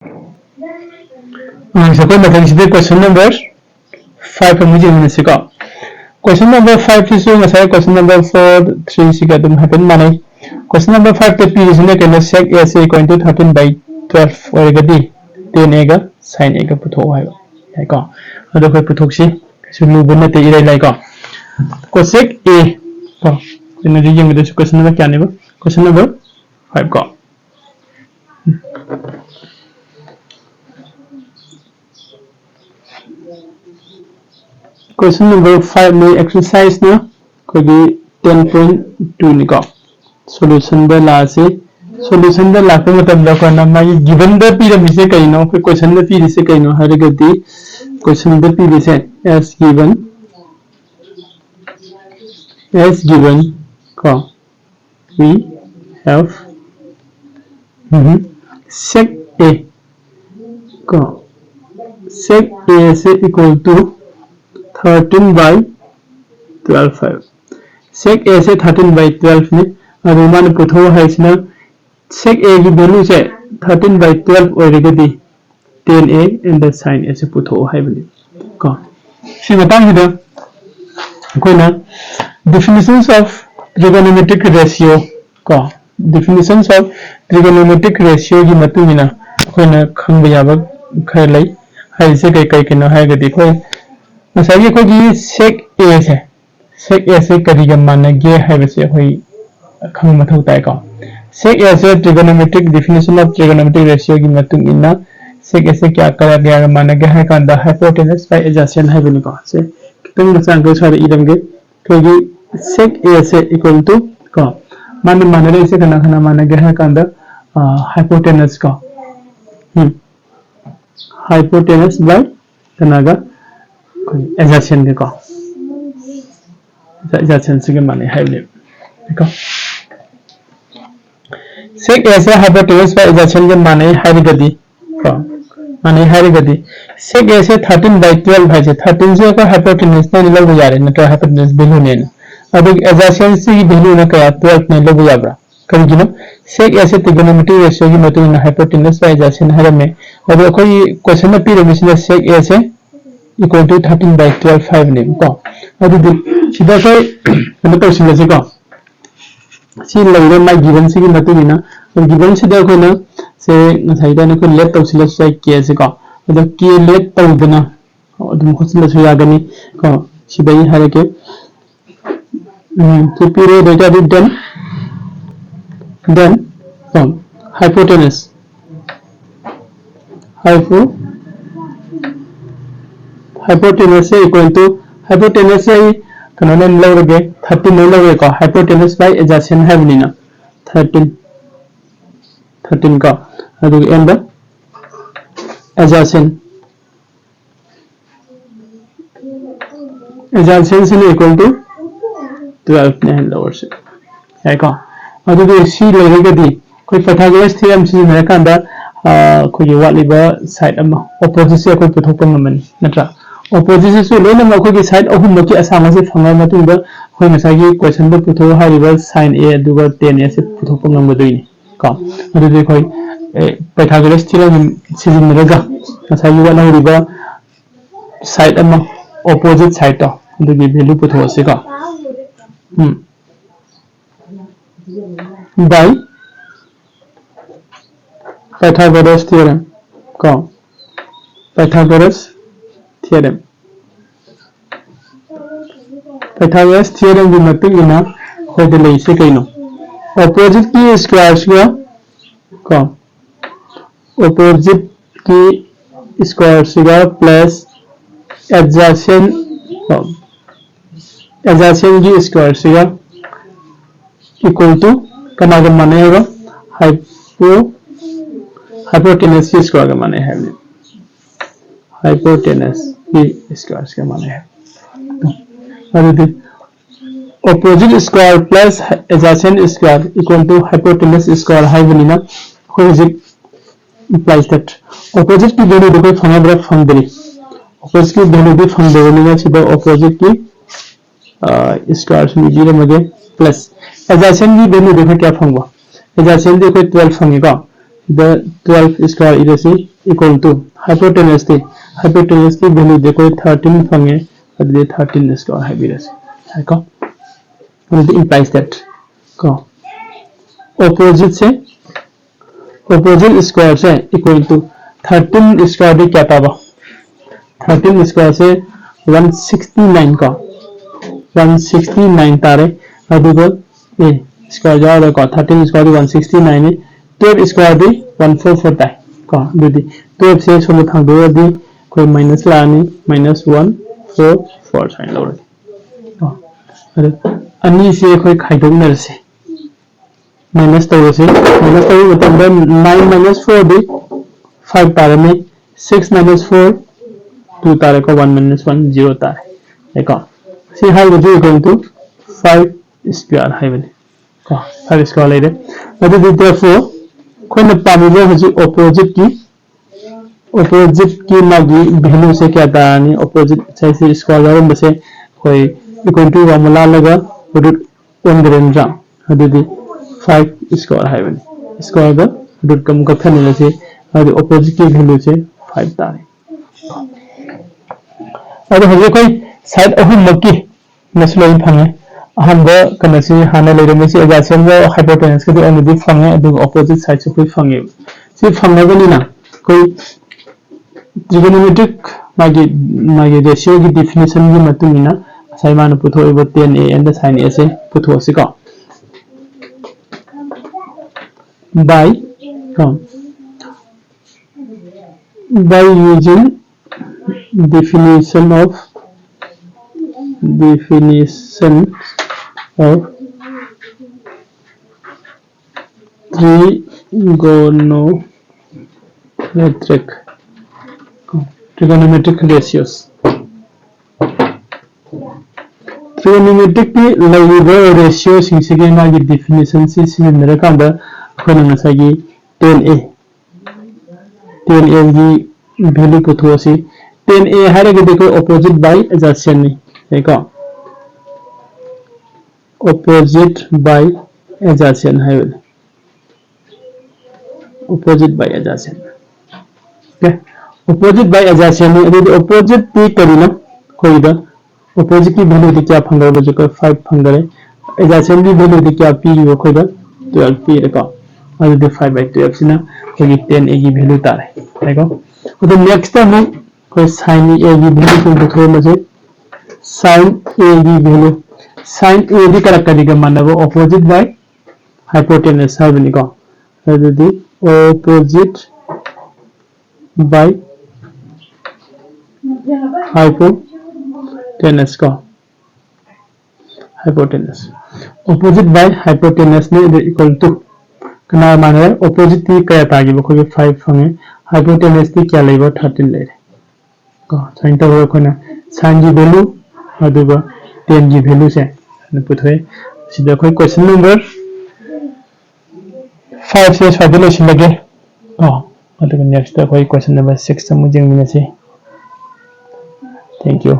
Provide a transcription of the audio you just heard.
Second method question number 5 question number 5 is question number 4 3 is happen money. Question number 5 the p is sec a is equal to 13 by 12 or 10 a sin a putho hai ko ado ko puthok si lu bun te ire lai ko cosec a ko ina ji yeng de question number kya ne ba question number 5 ko question number 5 में exercise ना कोई 10.2 निका solution बे ला से solution बे ला के मतलब लगा ना मैं given द पी रही से कहीं ना कोई question द पी से कहीं ना हर गति question द पी से as given का we have sec a का sec a से equal to 13 by 12 है sec a से 13 by 12 में अब मान पुथो है इसमें sec a की वैल्यू से 13 by 12 और रेगदी 10a and the sin a से पुथो है बने का सी बताएं इधर कोई ना definitions of trigonometric ratio का definitions of trigonometric ratio की मतलब ना कोई ना खंग बयाबक खर लाई है इसे कई के ना है गति कोई मसाइए को जी sec a से करीब माने गे है वैसे कोई खंग मथौ ताई का sec a से trigonometric definition of trigonometric ratio की मतलब इन्ना sec a से क्या करा गया माने गे है का द hypotenuse by adjacent है बने का से तुम बच्चा को सारे इधम के क्योंकि sec a से equal to का माने रे से खाना माने गे है का द hypotenuse का hypotenuse by कनागा adjacent देखो adjacent से के माने है देखो sec a से hypotenuse by adjacent के माने है गति का माने है गति sec a से 13 by 12 है 13 से का hypotenuse ने लोग जा रहे हैं तो hypotenuse वैल्यू ने अब adjacent से की वैल्यू ना क्या 12 ने लोग जा रहा करेंगे ना sec a से trigonometric ratio की मतलब ना hypotenuse by adjacent है में और कोई क्वेश्चन में पी रही है sec a से equal to 13 by 12 5 name ko adu sida sai मतलब सिंगल से को सी लगे माय गिवन से की मतलब ना तो गिवन से देखो ना से नसाइदा ने को लेट तो सिला से के से को तो के लेट तो दना अदम खुसला से यागनी को सिदा ही हरे के तो पूरे डेटा भी then hypotenuse hypotenuse equal to hypotenuse से कनोने लोगे 13 नहीं लोगे का hypotenuse by adjacent है बनी ना 13 का अदु एंड adjacent से equal to 12 ने लोअर से है का अदु सी लोगे दी कोई पाइथागोरस थ्योरम से मेरे का अंदर कोई वालीबा साइड अमा ऑपोजिट से कोई पुथोक ngमनि नत्रा opposite से लोने मको की साइड अहुम मकी असामा से फंगा मतुंगा होय मसागी क्वेश्चन ब पुथो हारिबा sin a दुगा 10a से पुथोक ngमदोइनि का अदु दे खोय पाइथागोरस थ्योरम सिजिनरगा मसागी वाला हारिबा साइड अमा opposite साइड तो दुगी वैल्यू पुथो से का by Pythagoras theorem का Pythagoras theorem की मतलब इना होते ले इसे कहीं नो opposite की स्क्वायर्स का opposite की स्क्वायर्स का प्लस adjacent की स्क्वायर्स का इक्वल टू कना का माने होगा hypotenuse की स्क्वायर का माने है hypotenuse की स्क्वायर का माने है और opposite square plus adjacent square equal to hypotenuse square है बनीना which implies that opposite की वैल्यू देखो फंगा बराबर फंग दे opposite की वैल्यू भी फंग दे बनीना सीधा opposite की स्क्वायर से नीचे मगे प्लस adjacent की वैल्यू देखो क्या फंगा adjacent देखो 12 फंगेगा the 12 square इरेसे equal to hypotenuse की value देखो 13 फंगे अदे 13 square है बिरेसे है को it implies that को opposite square से equal to 13 square भी क्या पावा 13 square से 169 का 169 तारे अदुगो ए स्क्वायर जाओ को 13 स्क्वायर 169 है 12 स्क्वायर भी 144 ताई को दुदी 12 से सोलो थांदो दी कोई माइनस लानी -144 साइन लो को अरे अन्नी से कोई खाइदो नरसे माइनस तो मतलब 9 - 4 भी 5 तारे में 6 - 4 2 तारे को 1 - 1 0 तारे देखो सी हाई वजू इक्वल टू 5 स्क्वायर है बने को 5 स्क्वायर ले रे अदु देयरफॉर कोन पाबो हजि ऑपोजिट की मागी वैल्यू से क्या तानी ऑपोजिट से स्क्वायर वाला बसे कोई इक्वल टू वाला लगा रूट 1 ग्रेंजा अदु 5 स्क्वायर है बने स्क्वायर द रूट कम का थने से अदु ऑपोजिट की वैल्यू से 5 तारे अदु हजि कोई साइड अहम मक्की नसलोई फंगे अहमद कनसी हाने लेरमेसी एजासेन व हाइपोटेनस के ओनली फंगे अदु ऑपोजिट साइड से कोई फंगे सि फंगबनिना कोई ट्रिगोनोमेट्रिक मागी रेशियो की डेफिनेशन की मतुमिना साइमान पुथोइबो 10a एंड sin a से पुथोसिको by using definition of trigonometric ratios trigonometric की लैलिबो रेशियो सिंसिगे मागी डेफिनेशन से सिनेरा कांदा अखोना नसागी 10a की वैल्यू पुथोसी 10a हारेगे देखो ऑपोजिट बाय एडजेसेंट नहीं देखो opposite by adjacent है opposite by adjacent okay opposite by adjacent है अभी opposite भी करी ना कोई दा opposite की वैल्यू दी क्या फंगर बजे कोई 5 फंगर है adjacent की वैल्यू दी क्या पी वो कोई दा 12 पी रखा और दी 5/12 से ना कोई 10a की वैल्यू तार है देखो और नेक्स्ट टाइम कोई sin a की वैल्यू को देखो मुझे sin a की value sin a the correct करेगा मानव ऑपोजिट बाय हाइपोटेनस है बनी को अदि ऑपोजिट बाय हाइपोटेनस को हाइपोटेनस ऑपोजिट बाय हाइपोटेनस ने इक्वल टू कना माने ऑपोजिट की क्या तागी बखो 5 फंगे हाइपोटेनस की क्या लेबो 13 ले को साइन तो कोना sin की वैल्यू अदुगा 10 की वैल्यू से पुथोय सीधा कोई क्वेश्चन नंबर 5 से सॉल्यूशन लगे मतलब नेक्स्ट कोई क्वेश्चन नंबर 6 समझेंगे से थैंक यू